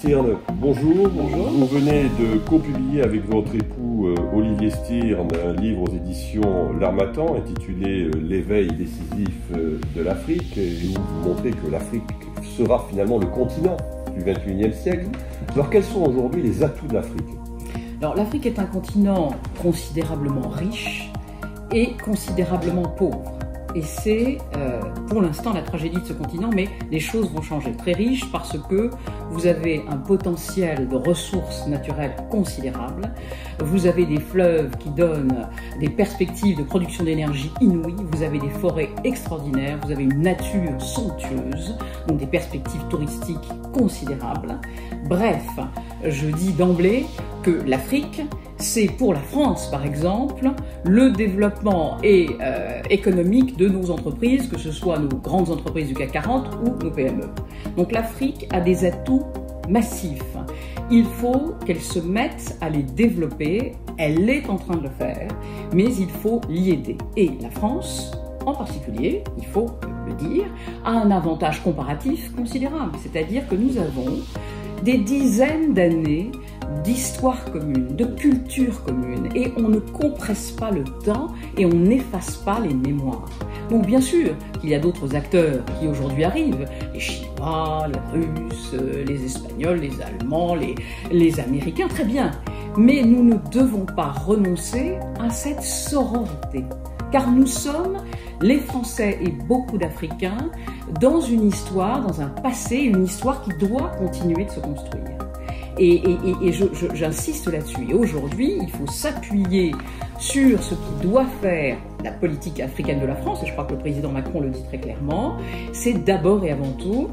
Stirn, bonjour. Bonjour. Vous venez de co-publier avec votre époux Olivier Stirn un livre aux éditions L'Harmattan intitulé L'éveil décisif de l'Afrique, et où vous montrez que l'Afrique sera finalement le continent du XXIe siècle. Alors quels sont aujourd'hui les atouts de l'Afrique? Alors l'Afrique est un continent considérablement riche et considérablement pauvre. Et c'est pour l'instant la tragédie de ce continent, mais les choses vont changer. Très riche parce que vous avez un potentiel de ressources naturelles considérable, vous avez des fleuves qui donnent des perspectives de production d'énergie inouïes, vous avez des forêts extraordinaires, vous avez une nature somptueuse, donc des perspectives touristiques considérables. Bref, je dis d'emblée que l'Afrique, c'est pour la France, par exemple, le développement économique de nos entreprises, que ce soit nos grandes entreprises du CAC 40 ou nos PME. Donc l'Afrique a des atouts massifs. Il faut qu'elle se mette à les développer. Elle est en train de le faire, mais il faut l'y aider. Et la France, en particulier, il faut le dire, a un avantage comparatif considérable. C'est-à-dire que nous avons des dizaines d'années d'histoire commune, de culture commune, et on ne compresse pas le temps et on n'efface pas les mémoires. Donc bien sûr qu'il y a d'autres acteurs qui aujourd'hui arrivent, les Chinois, les Russes, les Espagnols, les Allemands, les Américains, très bien, mais nous ne devons pas renoncer à cette sororité, car nous sommes, les Français et beaucoup d'Africains, dans une histoire, dans un passé, une histoire qui doit continuer de se construire. Et j'insiste là-dessus. Et aujourd'hui, il faut s'appuyer sur ce qui doit faire la politique africaine de la France, et je crois que le président Macron le dit très clairement, c'est d'abord et avant tout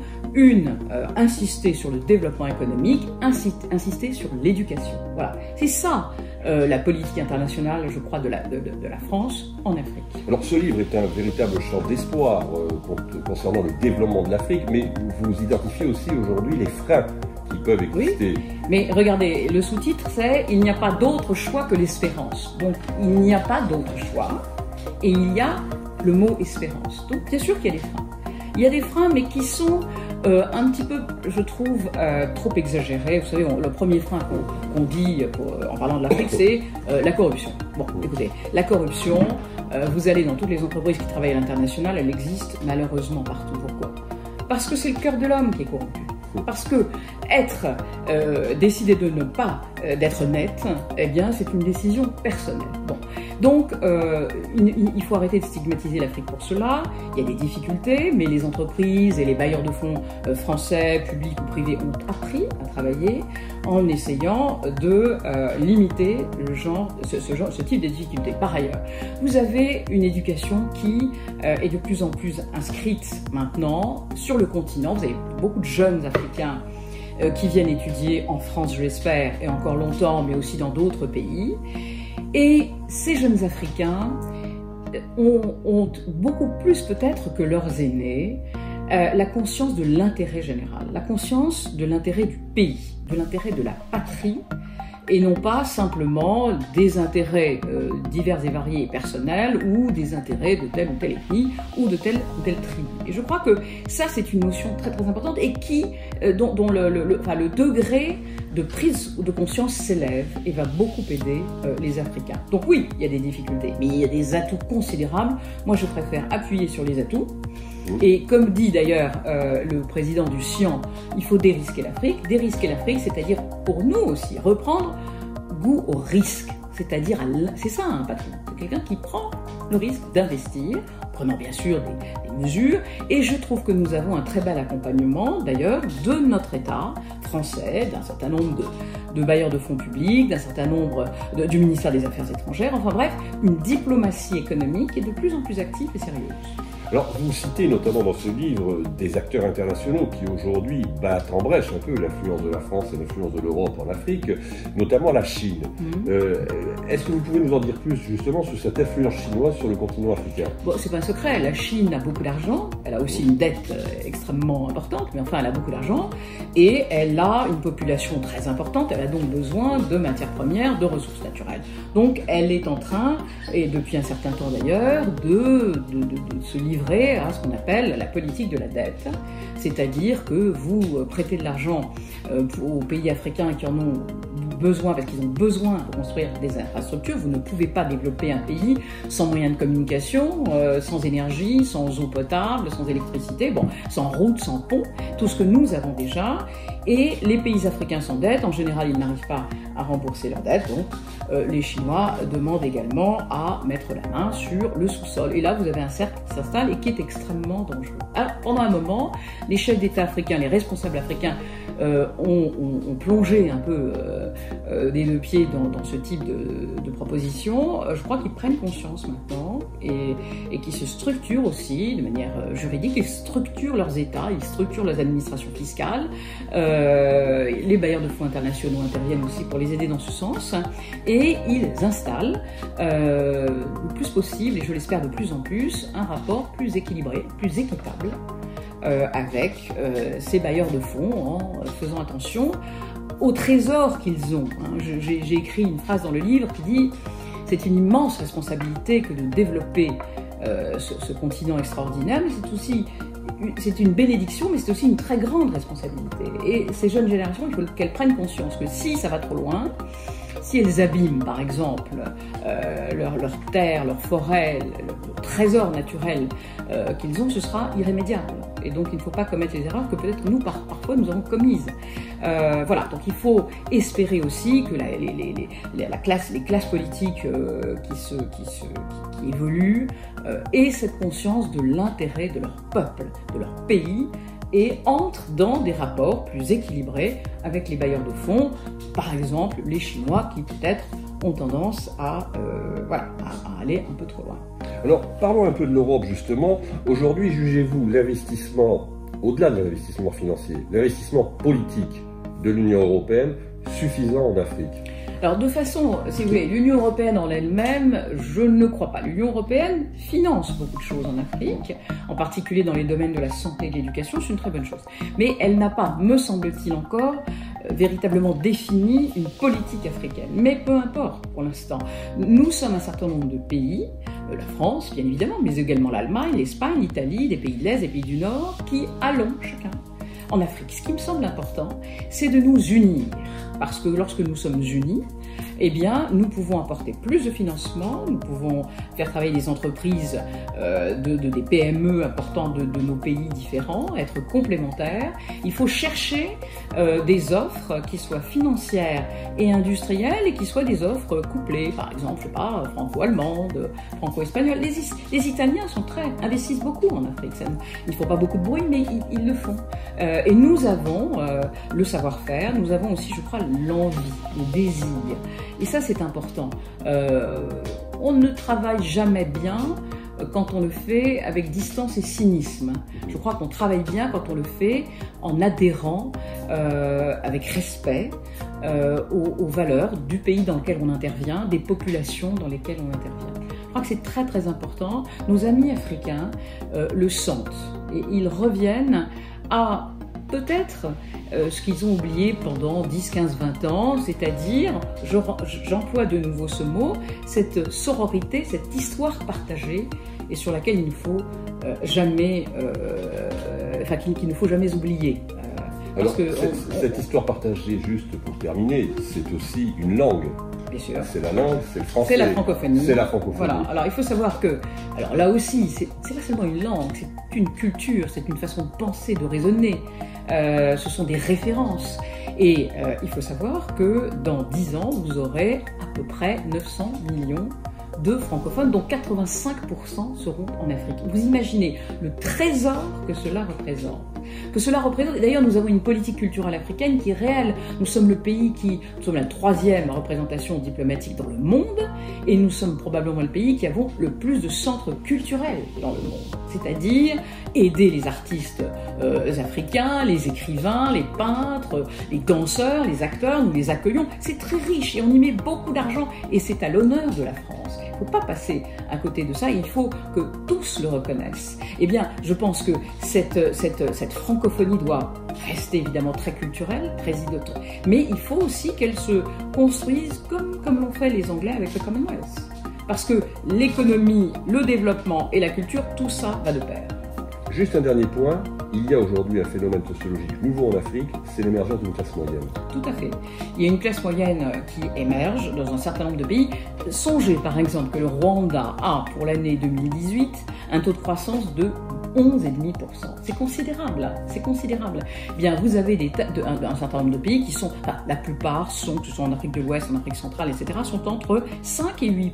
insister sur le développement économique, insister sur l'éducation. Voilà, c'est ça la politique internationale, je crois, de la France en Afrique. Alors ce livre est un véritable champ d'espoir concernant le développement de l'Afrique, mais vous identifiez aussi aujourd'hui les freins qui peuvent exister. Oui, mais regardez, le sous-titre c'est « Il n'y a pas d'autre choix que l'espérance ». Donc il n'y a pas d'autre choix, et il y a le mot espérance. Donc bien sûr qu'il y a des freins. Il y a des freins, mais qui sont un petit peu, je trouve, trop exagérés. Vous savez, le premier frein qu'on dit en parlant de l'Afrique, c'est la corruption. Bon, écoutez, la corruption, vous allez dans toutes les entreprises qui travaillent à l'international, elle existe malheureusement partout. Pourquoi? Parce que c'est le cœur de l'homme qui est corrompu. Parce que décider de ne pas d'être net, eh bien, c'est une décision personnelle. Bon. Donc, il faut arrêter de stigmatiser l'Afrique pour cela. Il y a des difficultés, mais les entreprises et les bailleurs de fonds français, publics ou privés, ont appris à travailler en essayant de limiter ce type de difficultés. Par ailleurs, vous avez une éducation qui est de plus en plus inscrite maintenant sur le continent. Vous avez beaucoup de jeunes Africains qui viennent étudier en France, je l'espère, et encore longtemps, mais aussi dans d'autres pays. Et ces jeunes Africains ont beaucoup plus peut-être que leurs aînés la conscience de l'intérêt général, la conscience de l'intérêt du pays, de l'intérêt de la patrie, et non pas simplement des intérêts divers et variés et personnels, ou des intérêts de telle ou telle ethnie ou de telle ou telle tribu. Et je crois que ça, c'est une notion très très importante, et dont le degré de prise de conscience s'élève et va beaucoup aider les Africains. Donc oui, il y a des difficultés, mais il y a des atouts considérables. Moi, je préfère appuyer sur les atouts. Et comme dit d'ailleurs le président du CIAN, il faut dérisquer l'Afrique. Dérisquer l'Afrique, c'est-à-dire pour nous aussi reprendre goût au risque. C'est-à-dire, c'est ça un patron, c'est quelqu'un qui prend le risque d'investir, en prenant bien sûr des mesures. Et je trouve que nous avons un très bel accompagnement d'ailleurs de notre État français, d'un certain nombre de bailleurs de fonds publics, d'un certain nombre du ministère des Affaires étrangères. Enfin bref, une diplomatie économique qui est de plus en plus active et sérieuse. Alors, vous citez notamment dans ce livre des acteurs internationaux qui aujourd'hui battent en brèche un peu l'influence de la France et l'influence de l'Europe en Afrique, notamment la Chine. Est-ce que vous pouvez nous en dire plus justement sur cette influence chinoise sur le continent africain? Bon, c'est pas un secret, la Chine a beaucoup d'argent, elle a aussi une dette extrêmement importante, mais enfin elle a beaucoup d'argent, et elle a une population très importante, elle a donc besoin de matières premières, de ressources naturelles. Donc elle est en train, et depuis un certain temps d'ailleurs, de se livrer livrés à ce qu'on appelle la politique de la dette, c'est-à-dire que vous prêtez de l'argent aux pays africains qui en ont besoin, parce qu'ils ont besoin de construire des infrastructures. Vous ne pouvez pas développer un pays sans moyens de communication, sans énergie, sans eau potable, sans électricité, bon, sans route, sans pont, tout ce que nous avons déjà. Et les pays africains s'endettent, en général ils n'arrivent pas à rembourser leurs dettes, donc les Chinois demandent également à mettre la main sur le sous-sol. Et là vous avez un cercle qui s'installe et qui est extrêmement dangereux. Alors, pendant un moment, les chefs d'État africains, les responsables africains ont plongé un peu des deux pieds dans ce type de proposition. Je crois qu'ils prennent conscience maintenant et qu'ils se structurent aussi de manière juridique. Ils structurent leurs États, ils structurent leurs administrations fiscales. Les bailleurs de fonds internationaux interviennent aussi pour les aider dans ce sens. Et ils installent le plus possible, et je l'espère de plus en plus, un rapport plus équilibré, plus équitable avec ces bailleurs de fonds, en faisant attention au trésor qu'ils ont. J'ai écrit une phrase dans le livre qui dit « C'est une immense responsabilité que de développer ce continent extraordinaire, mais c'est une bénédiction, mais c'est aussi une très grande responsabilité. » Et ces jeunes générations, il faut qu'elles prennent conscience que si ça va trop loin, si elles abîment, par exemple, leurs terres, leurs forêts, le trésor naturel qu'ils ont, ce sera irrémédiable. Et donc, il ne faut pas commettre les erreurs que peut-être nous, parfois, nous avons commises. Voilà, donc il faut espérer aussi que les classes politiques qui évoluent aient cette conscience de l'intérêt de leur peuple, de leur pays, et entrent dans des rapports plus équilibrés avec les bailleurs de fonds, par exemple les Chinois qui peut-être ont tendance à aller un peu trop loin. Alors parlons un peu de l'Europe justement. Aujourd'hui, jugez-vous l'investissement, au-delà de l'investissement financier, l'investissement politique de l'Union européenne suffisant en Afrique? Alors de façon, si vous voulez, l'Union européenne en elle-même, je ne crois pas. L'Union européenne finance beaucoup de choses en Afrique, en particulier dans les domaines de la santé et de l'éducation, c'est une très bonne chose. Mais elle n'a pas, me semble-t-il encore, véritablement défini une politique africaine. Mais peu importe pour l'instant. Nous sommes un certain nombre de pays, la France bien évidemment, mais également l'Allemagne, l'Espagne, l'Italie, des pays de l'Est, des pays du Nord, qui allons chacun en Afrique. Ce qui me semble important, c'est de nous unir. Parce que lorsque nous sommes unis, eh bien, nous pouvons apporter plus de financement, nous pouvons faire travailler des entreprises, des PME importantes de nos pays différents, être complémentaires. Il faut chercher des offres qui soient financières et industrielles et qui soient des offres couplées, par exemple, je sais pas, franco-allemande, franco-espagnole. Les Italiens investissent beaucoup en Afrique. Il ne faut pas beaucoup de bruit, mais ils le font. Et nous avons le savoir-faire, nous avons aussi, je crois, l'envie, le désir. Et ça, c'est important. On ne travaille jamais bien quand on le fait avec distance et cynisme. Je crois qu'on travaille bien quand on le fait en adhérant avec respect aux valeurs du pays dans lequel on intervient, des populations dans lesquelles on intervient. Je crois que c'est très très important. Nos amis africains le sentent et ils reviennent à peut-être ce qu'ils ont oublié pendant 10, 15, 20 ans, c'est-à-dire, j'emploie de nouveau ce mot, cette sororité, cette histoire partagée et sur laquelle il ne faut jamais, qu'il ne faut jamais oublier. Alors, cette histoire partagée, juste pour terminer, c'est aussi une langue. Bien sûr. C'est la langue, c'est le français. C'est la francophonie. C'est la francophonie. Voilà. Alors, il faut savoir que, alors là aussi, c'est pas seulement une langue, c'est une culture, c'est une façon de penser, de raisonner. Ce sont des références. Et il faut savoir que dans 10 ans, vous aurez à peu près 900 millions de francophones, dont 85% seront en Afrique. Vous imaginez le trésor que cela représente. D'ailleurs, nous avons une politique culturelle africaine qui est réelle. Nous sommes le pays nous sommes la 3e représentation diplomatique dans le monde, et nous sommes probablement le pays qui avons le plus de centres culturels dans le monde. C'est-à-dire aider les artistes africains, les écrivains, les peintres, les danseurs, les acteurs, nous les accueillons. C'est très riche et on y met beaucoup d'argent et c'est à l'honneur de la France. Il ne faut pas passer à côté de ça, il faut que tous le reconnaissent. Eh bien, je pense que cette francophonie doit rester évidemment très culturelle, très idiote, mais il faut aussi qu'elle se construise comme l'ont fait les Anglais avec le Commonwealth. Parce que l'économie, le développement et la culture, tout ça va de pair. Juste un dernier point, il y a aujourd'hui un phénomène sociologique nouveau en Afrique, c'est l'émergence d'une classe moyenne. Tout à fait. Il y a une classe moyenne qui émerge dans un certain nombre de pays. Songez par exemple que le Rwanda a, pour l'année 2018, un taux de croissance de 11,5%. C'est considérable, c'est considérable. Eh bien, vous avez un certain nombre de pays qui sont, enfin, la plupart sont, que ce soit en Afrique de l'Ouest, en Afrique centrale, etc., sont entre 5 et 8%.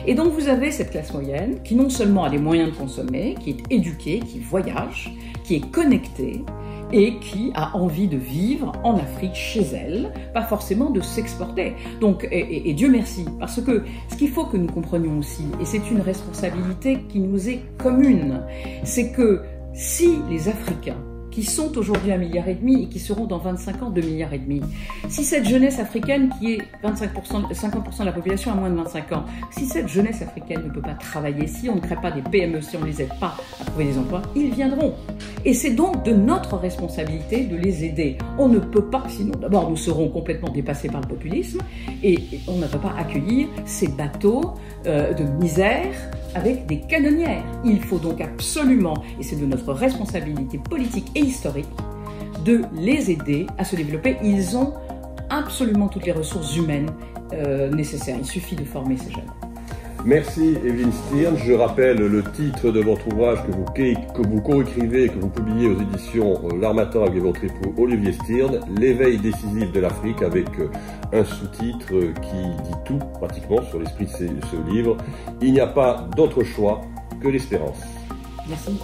Et donc vous avez cette classe moyenne qui non seulement a les moyens de consommer, qui est éduquée, qui voyage, qui est connectée et qui a envie de vivre en Afrique chez elle, pas forcément de s'exporter. Donc, et Dieu merci, parce que ce qu'il faut que nous comprenions aussi, et c'est une responsabilité qui nous est commune, c'est que si les Africains qui sont aujourd'hui 1,5 milliard et qui seront dans 25 ans 2,5 milliards, si cette jeunesse africaine qui est 50% de la population à moins de 25 ans, si cette jeunesse africaine ne peut pas travailler, si on ne crée pas des PME, si on ne les aide pas à trouver des emplois, ils viendront. Et c'est donc de notre responsabilité de les aider. On ne peut pas, sinon d'abord nous serons complètement dépassés par le populisme et on ne peut pas accueillir ces bateaux de misère avec des canonnières. Il faut donc absolument, et c'est de notre responsabilité politique et historique, de les aider à se développer. Ils ont absolument toutes les ressources humaines nécessaires. Il suffit de former ces jeunes. Merci Evelyne Stirn. Je rappelle le titre de votre ouvrage que vous co-écrivez et que vous publiez aux éditions L'Harmattan avec votre époux Olivier Stirn, L'éveil décisif de l'Afrique, avec un sous-titre qui dit tout pratiquement sur l'esprit de ce livre. Il n'y a pas d'autre choix que l'espérance. Merci.